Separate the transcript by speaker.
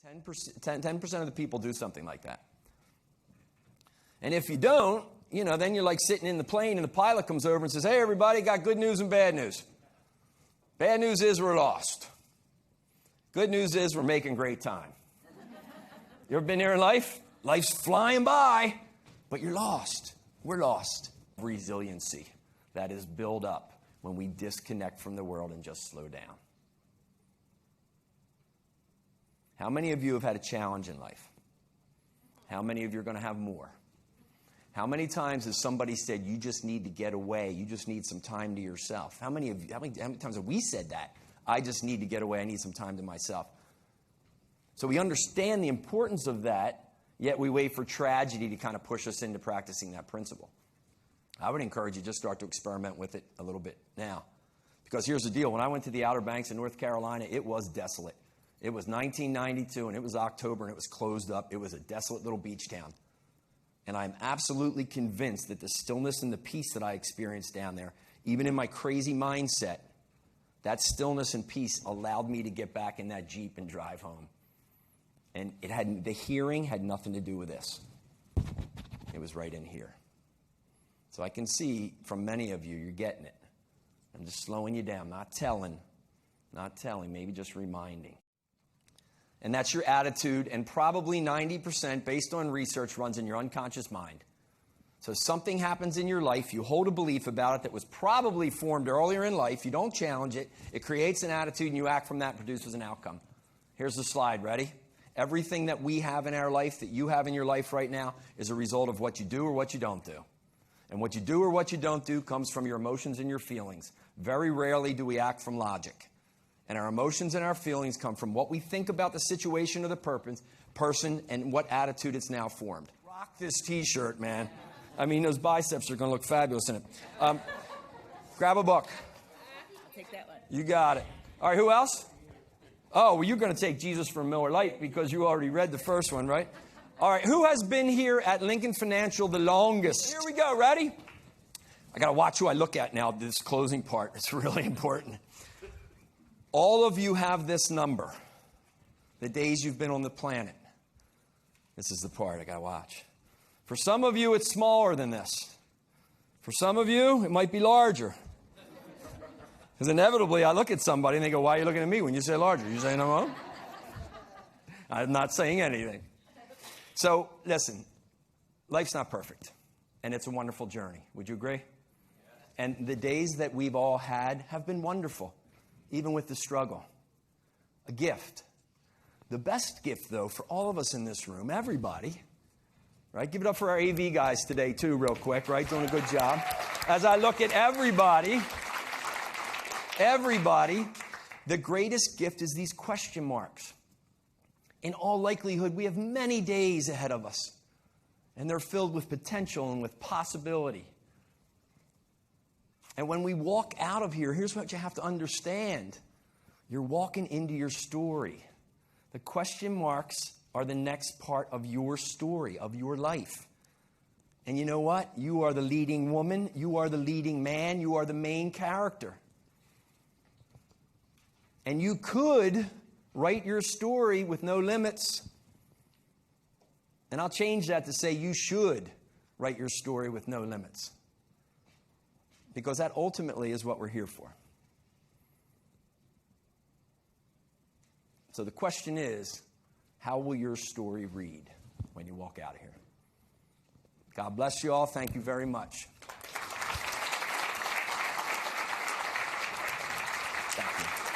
Speaker 1: 10% of the people do something like that. And if you don't, then you're like sitting in the plane and the pilot comes over and says, hey, everybody, got good news and bad news. Bad news is we're lost. Good news is we're making great time. You ever been there in life? Life's flying by, but you're lost. We're lost. Resiliency that is built up when we disconnect from the world and just slow down. How many of you have had a challenge in life? How many of you are going to have more? How many times has somebody said, you just need to get away, you just need some time to yourself? How many times have we said that? I just need to get away, I need some time to myself. So we understand the importance of that, yet we wait for tragedy to kind of push us into practicing that principle. I would encourage you to just start to experiment with it a little bit now. Because here's the deal, when I went to the Outer Banks in North Carolina, it was desolate. It was 1992, and it was October, and it was closed up. It was a desolate little beach town. And I'm absolutely convinced that the stillness and the peace that I experienced down there, even in my crazy mindset, that stillness and peace allowed me to get back in that Jeep and drive home. And the hearing had nothing to do with this. It was right in here. So I can see from many of you, you're getting it. I'm just slowing you down, not telling, maybe just reminding. And that's your attitude, and probably 90%, based on research, runs in your unconscious mind. So something happens in your life, you hold a belief about it that was probably formed earlier in life, you don't challenge it, it creates an attitude, and you act from that, produces an outcome. Here's the slide, ready? Everything that we have in our life, that you have in your life right now, is a result of what you do or what you don't do. And what you do or what you don't do comes from your emotions and your feelings. Very rarely do we act from logic. And our emotions and our feelings come from what we think about the situation or the person and what attitude it's now formed. Rock this T-shirt, man. I mean, those biceps are going to look fabulous in it. Grab a book.
Speaker 2: I'll take that one.
Speaker 1: You got it. All right, who else? Oh, well, you're going to take Jesus from Miller Lite because you already read the first one, right? All right, who has been here at Lincoln Financial the longest? Here we go. Ready? I got to watch who I look at now, this closing part. It's really important. All of you have this number, the days you've been on the planet. This is the part I got to watch. For some of you, it's smaller than this. For some of you, it might be larger. Because inevitably, I look at somebody and they go, why are you looking at me when you say larger? You say no? I'm not saying anything. So, listen, life's not perfect. And it's a wonderful journey. Would you agree? And the days that we've all had have been wonderful. Even with the struggle. A gift. The best gift, though, for all of us in this room, everybody, right? Give it up for our AV guys today, too, real quick, right? Doing a good job. As I look at everybody, the greatest gift is these question marks. In all likelihood, we have many days ahead of us, and they're filled with potential and with possibility. And when we walk out of here, here's what you have to understand. You're walking into your story. The question marks are the next part of your story, of your life. And you know what? You are the leading woman. You are the leading man. You are the main character. And you could write your story with no limits. And I'll change that to say you should write your story with no limits. Because that ultimately is what we're here for. So the question is, how will your story read when you walk out of here? God bless you all. Thank you very much. Thank you.